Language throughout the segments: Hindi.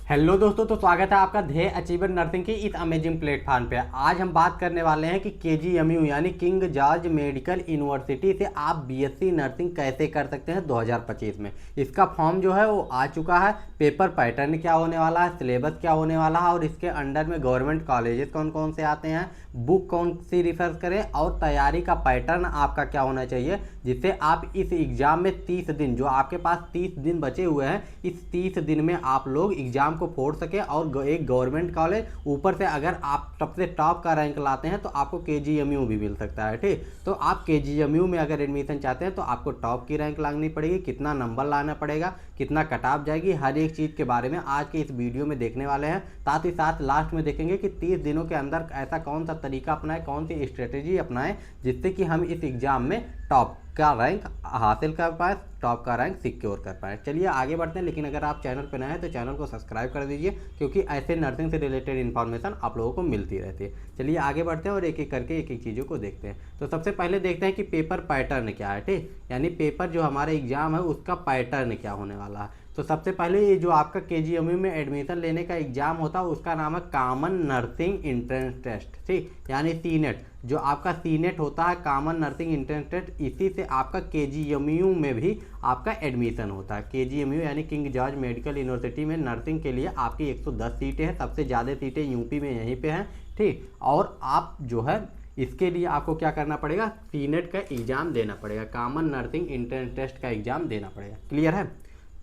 हेलो दोस्तों, तो स्वागत है आपका ध्येय अचीवर नर्सिंग की इस अमेजिंग प्लेटफॉर्म पे। आज हम बात करने वाले हैं कि केजीएमयू यानी किंग जॉर्ज मेडिकल यूनिवर्सिटी से आप बीएससी नर्सिंग कैसे कर सकते हैं 2025 में। इसका फॉर्म जो है वो आ चुका है। पेपर पैटर्न क्या होने वाला है, सिलेबस क्या होने वाला है और इसके अंडर में गवर्नमेंट कॉलेजेस कौन कौन से आते हैं, बुक कौन सी रिफर करें और तैयारी का पैटर्न आपका क्या होना चाहिए, जिससे आप इस एग्ज़ाम में 30 दिन, जो आपके पास 30 दिन बचे हुए हैं, इस 30 दिन में आप लोग एग्ज़ाम को फोड़ सके और एक गवर्नमेंट कॉलेज, ऊपर से अगर आप सबसे टॉप का रैंक लाते हैं तो आपको केजीएमयू भी मिल सकता है। ठीक, तो आप केजीएमयू में अगर एडमिशन चाहते हैं तो आपको टॉप की रैंक लानी पड़ेगी, कितना नंबर लाना पड़ेगा, कितना कट ऑफ जाएगी, हर एक चीज़ के बारे में आज के इस वीडियो में देखने वाले हैं। साथ ही साथ लास्ट में देखेंगे कि 30 दिनों के अंदर ऐसा कौन सा तरीका अपनाएं, कौन सी स्ट्रेटेजी अपनाएं, जिससे कि हम इस एग्ज़ाम में टॉप का रैंक हासिल कर पाए, टॉप का रैंक सिक्योर कर पाए। चलिए आगे बढ़ते हैं, लेकिन अगर आप चैनल पर नए हैं तो चैनल को सब्सक्राइब कर दीजिए, क्योंकि ऐसे नर्सिंग से रिलेटेड इन्फॉर्मेशन आप लोगों को मिलती रहती है। चलिए आगे बढ़ते हैं और एक एक करके एक एक चीज़ों को देखते हैं। तो सबसे पहले देखते हैं कि पेपर पैटर्न क्या है। ठीक, यानी पेपर जो हमारा एग्ज़ाम है उसका पैटर्न क्या होने वाला है। तो सबसे पहले ये जो आपका केजीएमयू में एडमिशन लेने का एग्ज़ाम होता है उसका नाम है कॉमन नर्सिंग एंट्रेंस टेस्ट। ठीक, यानी सीनेट, जो आपका सीनेट होता है कॉमन नर्सिंग एंट्रेंस टेस्ट, इसी से आपका केजीएमयू में भी आपका एडमिशन होता है। केजीएमयू यानी किंग जॉर्ज मेडिकल यूनिवर्सिटी में नर्सिंग के लिए आपकी 110 सीटें हैं, सबसे ज़्यादा सीटें यूपी में यहीं पे हैं। ठीक, और आप जो है इसके लिए आपको क्या करना पड़ेगा, सीनेट का एग्ज़ाम देना पड़ेगा, कॉमन नर्सिंग एंट्रेंस टेस्ट का एग्ज़ाम देना पड़ेगा। क्लियर है।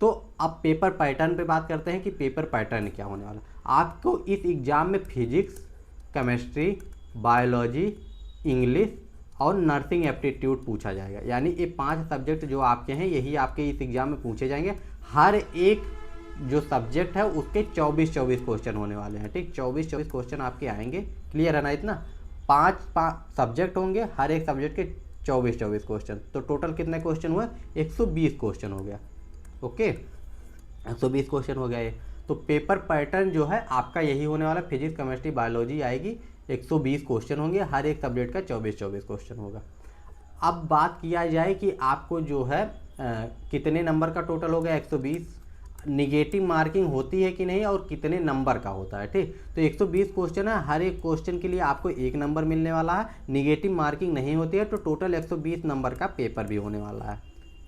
तो अब पेपर पैटर्न पे बात करते हैं कि पेपर पैटर्न क्या होने वाला। आपको इस एग्ज़ाम में फिजिक्स, केमिस्ट्री, बायोलॉजी, इंग्लिश और नर्सिंग एप्टीट्यूड पूछा जाएगा। यानी ये 5 सब्जेक्ट जो आपके हैं यही आपके इस एग्ज़ाम में पूछे जाएंगे। हर एक जो सब्जेक्ट है उसके 24-24 क्वेश्चन होने वाले हैं। ठीक, 24-24 क्वेश्चन आपके आएंगे। क्लियर है ना। इतना 5 सब्जेक्ट होंगे, हर एक सब्जेक्ट के 24-24 क्वेश्चन, तो टोटल कितने क्वेश्चन हुए, 120 क्वेश्चन हो गया। ओके, 120 क्वेश्चन हो गया ये। तो पेपर पैटर्न जो है आपका यही होने वाला, फिजिक्स, केमिस्ट्री, बायोलॉजी आएगी, 120 क्वेश्चन होंगे, हर एक सब्जेक्ट का 24-24 क्वेश्चन होगा। अब बात किया जाए कि आपको जो है कितने नंबर का टोटल हो गया, 120। निगेटिव मार्किंग होती है कि नहीं और कितने नंबर का होता है। ठीक, तो 120 क्वेश्चन है, हर एक क्वेश्चन के लिए आपको 1 नंबर मिलने वाला है। निगेटिव मार्किंग नहीं होती है तो टोटल 120 नंबर का पेपर भी होने वाला है।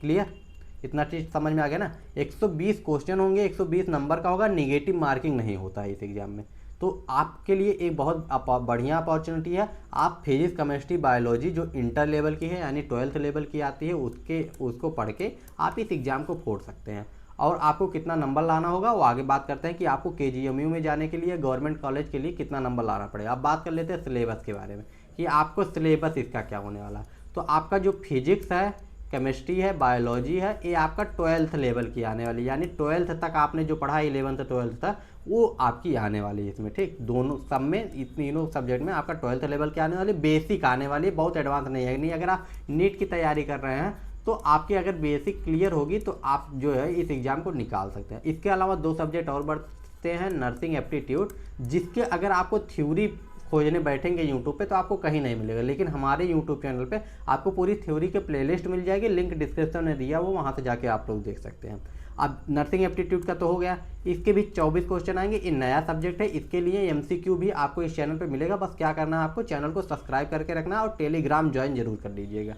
क्लियर, इतना चीज़ समझ में आ गया ना। 120 क्वेश्चन होंगे, 120 नंबर का होगा, निगेटिव मार्किंग नहीं होता है इस एग्ज़ाम में। तो आपके लिए एक बहुत बढ़िया अपॉर्चुनिटी है। आप फिजिक्स, केमिस्ट्री, बायोलॉजी जो इंटर लेवल की है यानी 12th लेवल की आती है उसको पढ़ के आप इस एग्ज़ाम को फोड़ सकते हैं। और आपको कितना नंबर लाना होगा वो आगे बात करते हैं कि आपको केजीएमयू में जाने के लिए, गवर्नमेंट कॉलेज के लिए कितना नंबर लाना पड़ेगा। अब बात कर लेते हैं सिलेबस के बारे में कि आपको सिलेबस इसका क्या होने वाला है। तो आपका जो फिजिक्स है, केमिस्ट्री है, बायोलॉजी है, ये आपका 12th लेवल की आने वाली, यानी 12th तक आपने जो पढ़ा 11th 12th तक वो आपकी आने वाली है इसमें। ठीक, दोनों सब में, तीनों सब्जेक्ट में आपका 12th लेवल की आने वाली, बेसिक आने वाली, बहुत एडवांस नहीं है। नहीं, अगर आप नीट की तैयारी कर रहे हैं तो आपकी अगर बेसिक क्लियर होगी तो आप जो है इस एग्ज़ाम को निकाल सकते हैं। इसके अलावा 2 सब्जेक्ट और बढ़ते हैं, नर्सिंग एप्टीट्यूड, जिसके अगर आपको थ्योरी खोजने बैठेंगे यूट्यूब पे तो आपको कहीं नहीं मिलेगा, लेकिन हमारे यूट्यूब चैनल पे आपको पूरी थ्योरी के प्लेलिस्ट मिल जाएगी, लिंक डिस्क्रिप्शन में दिया, वो वहाँ से जाके आप लोग देख सकते हैं। अब नर्सिंग एप्टीट्यूड का तो हो गया, इसके भी 24 क्वेश्चन आएंगे। ये नया सब्जेक्ट है, इसके लिए एमसीक्यू भी आपको इस चैनल पे मिलेगा। बस क्या करना है, आपको चैनल को सब्सक्राइब करके रखना है और टेलीग्राम ज्वाइन जरूर कर लीजिएगा,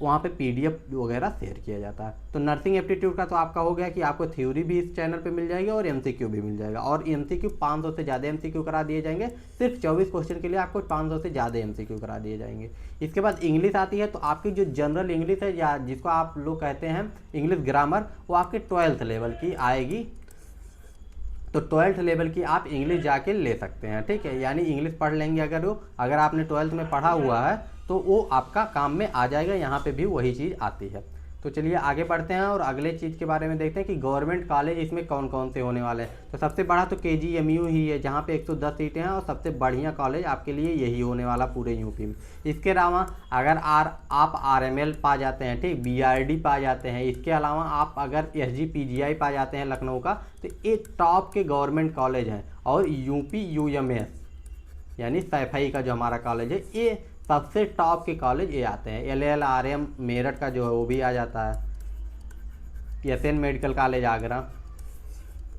वहाँ पे पीडीएफ वगैरह शेयर किया जाता है। तो नर्सिंग एप्टीट्यूड का तो आपका हो गया कि आपको थ्योरी भी इस चैनल पे मिल जाएगी और एमसीक्यू भी मिल जाएगा। और एमसीक्यू 500 से ज़्यादा एमसीक्यू करा दिए जाएंगे, सिर्फ 24 क्वेश्चन के लिए आपको 500 से ज़्यादा एमसीक्यू करा दिए जाएंगे। इसके बाद इंग्लिश आती है, तो आपकी जो जनरल इंग्लिश है या जिसको आप लोग कहते हैं इंग्लिश ग्रामर, वो आपके 12th लेवल की आएगी। तो 12th लेवल की आप इंग्लिश जाके ले सकते हैं। ठीक है, यानी इंग्लिश पढ़ लेंगे अगर आपने 12th में पढ़ा हुआ है तो वो आपका काम में आ जाएगा। यहाँ पे भी वही चीज़ आती है। तो चलिए आगे बढ़ते हैं और अगले चीज़ के बारे में देखते हैं कि गवर्नमेंट कॉलेज इसमें कौन कौन से होने वाले हैं। तो सबसे बड़ा तो केजीएमयू ही है, जहाँ पे 110 सीटें हैं और सबसे बढ़िया कॉलेज आपके लिए यही होने वाला पूरे यूपी में। इसके अलावा अगर आप आरएमएल पा जाते हैं, ठीक, बीआरडी पा जाते हैं, इसके अलावा आप अगर एसजीपीजीआई पा जाते हैं लखनऊ का, तो ये टॉप के गवर्नमेंट कॉलेज हैं। और यूपी यूएमएस यानी सैफई का जो हमारा कॉलेज है, ये सबसे टॉप के कॉलेज ये आते हैं। LLRM मेरठ का जो है वो भी आ जाता है, एसएन मेडिकल कॉलेज आगरा,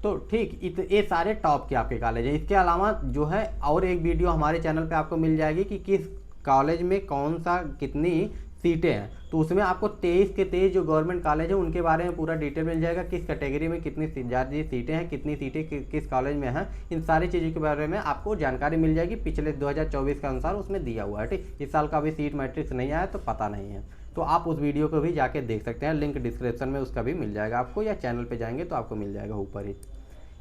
तो ठीक ये सारे टॉप के आपके कॉलेज हैं। इसके अलावा जो है और एक वीडियो हमारे चैनल पे आपको मिल जाएगी कि किस कॉलेज में कौन सा कितनी सीटें हैं, तो उसमें आपको 23 के 23 जो गवर्नमेंट कॉलेज है उनके बारे में पूरा डिटेल मिल जाएगा, किस कैटेगरी में कितनी ज़्यादा सीटें हैं, कितनी सीटें किस कॉलेज में हैं, इन सारी चीज़ों के बारे में आपको जानकारी मिल जाएगी। पिछले 2024 के अनुसार उसमें दिया हुआ है, ठीक। इस साल का अभी सीट मैट्रिक्स नहीं आया तो पता नहीं है, तो आप उस वीडियो को भी जाके देख सकते हैं, लिंक डिस्क्रिप्शन में उसका भी मिल जाएगा आपको, या चैनल पे जाएंगे तो आपको मिल जाएगा ऊपर ही।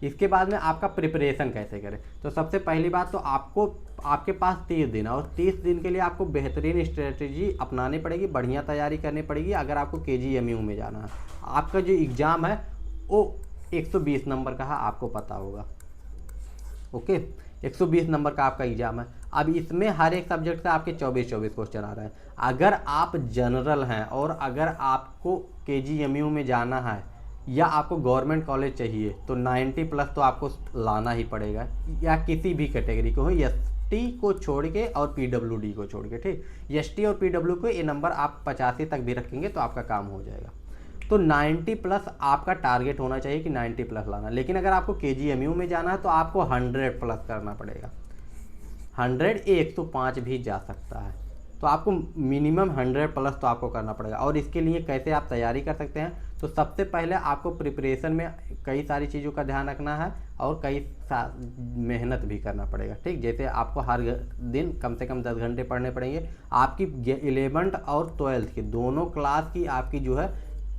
इसके बाद में आपका प्रिपरेशन कैसे करें, तो सबसे पहली बात तो आपको आपके पास 30 दिन है और 30 दिन के लिए आपको बेहतरीन स्ट्रेटजी अपनानी पड़ेगी, बढ़िया तैयारी करनी पड़ेगी। अगर आपको KGMU में जाना है, आपका जो एग्ज़ाम है वो 120 नंबर का है, आपको पता होगा, ओके। 120 नंबर का आपका एग्ज़ाम है। अब इसमें हर एक सब्जेक्ट से आपके 24-24 क्वेश्चन आ रहे हैं। अगर आप जनरल हैं और अगर आपको KGMU में जाना है या आपको गवर्नमेंट कॉलेज चाहिए तो 90+ तो आपको लाना ही पड़ेगा, या किसी भी कैटेगरी को हो, ST को छोड़ के और PWD को छोड़ के, ठीक। ST और PW को ये नंबर आप 85 तक भी रखेंगे तो आपका काम हो जाएगा। तो 90+ आपका टारगेट होना चाहिए कि 90+ लाना। लेकिन अगर आपको KGMU में जाना है तो आपको 100+ करना पड़ेगा। 100 105 भी जा सकता है, तो आपको मिनिमम 100+ तो आपको करना पड़ेगा। और इसके लिए कैसे आप तैयारी कर सकते हैं, तो सबसे पहले आपको प्रिपरेशन में कई सारी चीज़ों का ध्यान रखना है और कई मेहनत भी करना पड़ेगा, ठीक। जैसे आपको हर दिन कम से कम 10 घंटे पढ़ने पड़ेंगे। आपकी 11th और 12th की दोनों क्लास की आपकी जो है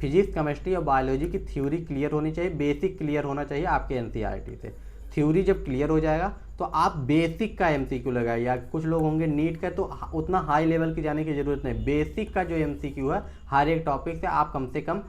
फिजिक्स, केमिस्ट्री और बायोलॉजी की थ्योरी क्लियर होनी चाहिए, बेसिक क्लियर होना चाहिए आपके NCERT से। थ्योरी जब क्लियर हो जाएगा तो आप बेसिक का MCQ लगाइए। या कुछ लोग होंगे नीट का, तो उतना हाई लेवल की जाने की ज़रूरत नहीं, बेसिक का जो MCQ है हर एक टॉपिक से आप कम से कम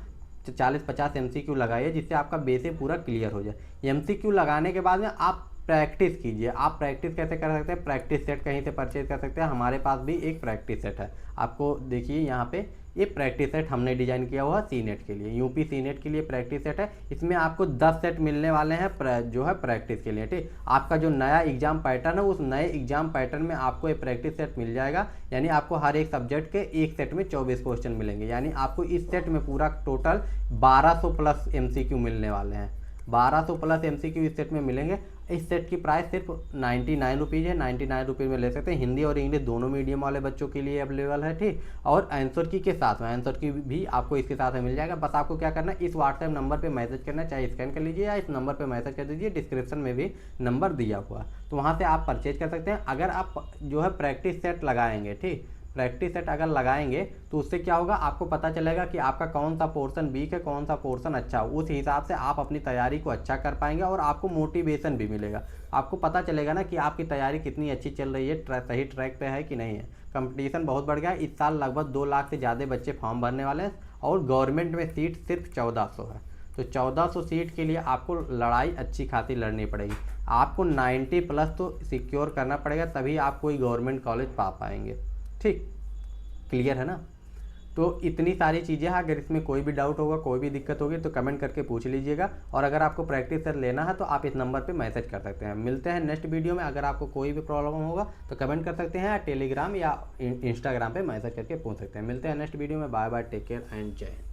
40-50 MCQ लगाइए, जिससे आपका बेसिक पूरा क्लियर हो जाए। MCQ लगाने के बाद में आप प्रैक्टिस कीजिए। आप प्रैक्टिस कैसे कर सकते हैं, प्रैक्टिस सेट कहीं से परचेज कर सकते हैं। हमारे पास भी एक प्रैक्टिस सेट है, आपको देखिए यहाँ पे ये प्रैक्टिस सेट हमने डिज़ाइन किया हुआ CNET के लिए, UP CNET के लिए प्रैक्टिस सेट है। इसमें आपको 10 सेट मिलने वाले हैं जो है प्रैक्टिस के लिए, ठीक। आपका जो नया एग्जाम पैटर्न है उस नए एग्जाम पैटर्न में आपको ये प्रैक्टिस सेट मिल जाएगा। यानी आपको हर एक सब्जेक्ट के एक सेट में 24 क्वेश्चन मिलेंगे। यानी आपको इस सेट में पूरा टोटल 1200+ MCQ मिलने वाले हैं। 1200+ MCQ इस सेट में मिलेंगे। इस सेट की प्राइस सिर्फ 99 रुपीज़ है। 99 रुपीज़ में ले सकते हैं। हिंदी और इंग्लिश दोनों मीडियम वाले बच्चों के लिए अवेलेबल है, ठीक। और आंसर की के साथ में आंसर की भी आपको इसके साथ में मिल जाएगा। बस आपको क्या करना है, इस व्हाट्सएप नंबर पे मैसेज करना है, चाहे स्कैन कर लीजिए या इस नंबर पे मैसेज कर दीजिए, डिस्क्रिप्शन में भी नंबर दिया हुआ है, तो वहाँ से आप परचेज कर सकते हैं। अगर आप जो है प्रैक्टिस सेट लगाएंगे, ठीक, प्रैक्टिस सेट अगर लगाएंगे तो उससे क्या होगा, आपको पता चलेगा कि आपका कौन सा पोर्शन वीक है, कौन सा पोर्शन अच्छा। उस हिसाब से आप अपनी तैयारी को अच्छा कर पाएंगे और आपको मोटिवेशन भी मिलेगा। आपको पता चलेगा ना कि आपकी तैयारी कितनी अच्छी चल रही है, सही ट्रैक पे है कि नहीं है। कंपटीशन बहुत बढ़ गया है। इस साल लगभग 2 लाख से ज़्यादा बच्चे फॉर्म भरने वाले हैं और गवर्नमेंट में सीट सिर्फ 1400 है। तो 1400 सीट के लिए आपको लड़ाई अच्छी खासी लड़नी पड़ेगी। आपको 90+ तो सिक्योर करना पड़ेगा, तभी आप कोई गवर्नमेंट कॉलेज पा पाएंगे, ठीक। क्लियर है ना। तो इतनी सारी चीज़ें हैं। अगर इसमें कोई भी डाउट होगा, कोई भी दिक्कत होगी तो कमेंट करके पूछ लीजिएगा। और अगर आपको प्रैक्टिस सेट लेना है तो आप इस नंबर पे मैसेज कर सकते हैं। मिलते हैं नेक्स्ट वीडियो में। अगर आपको कोई भी प्रॉब्लम होगा तो कमेंट कर सकते हैं, या टेलीग्राम या इंस्टाग्राम पे मैसेज करके पूछ सकते हैं। मिलते हैं नेक्स्ट वीडियो में। Bye bye, take care and जय हिंद।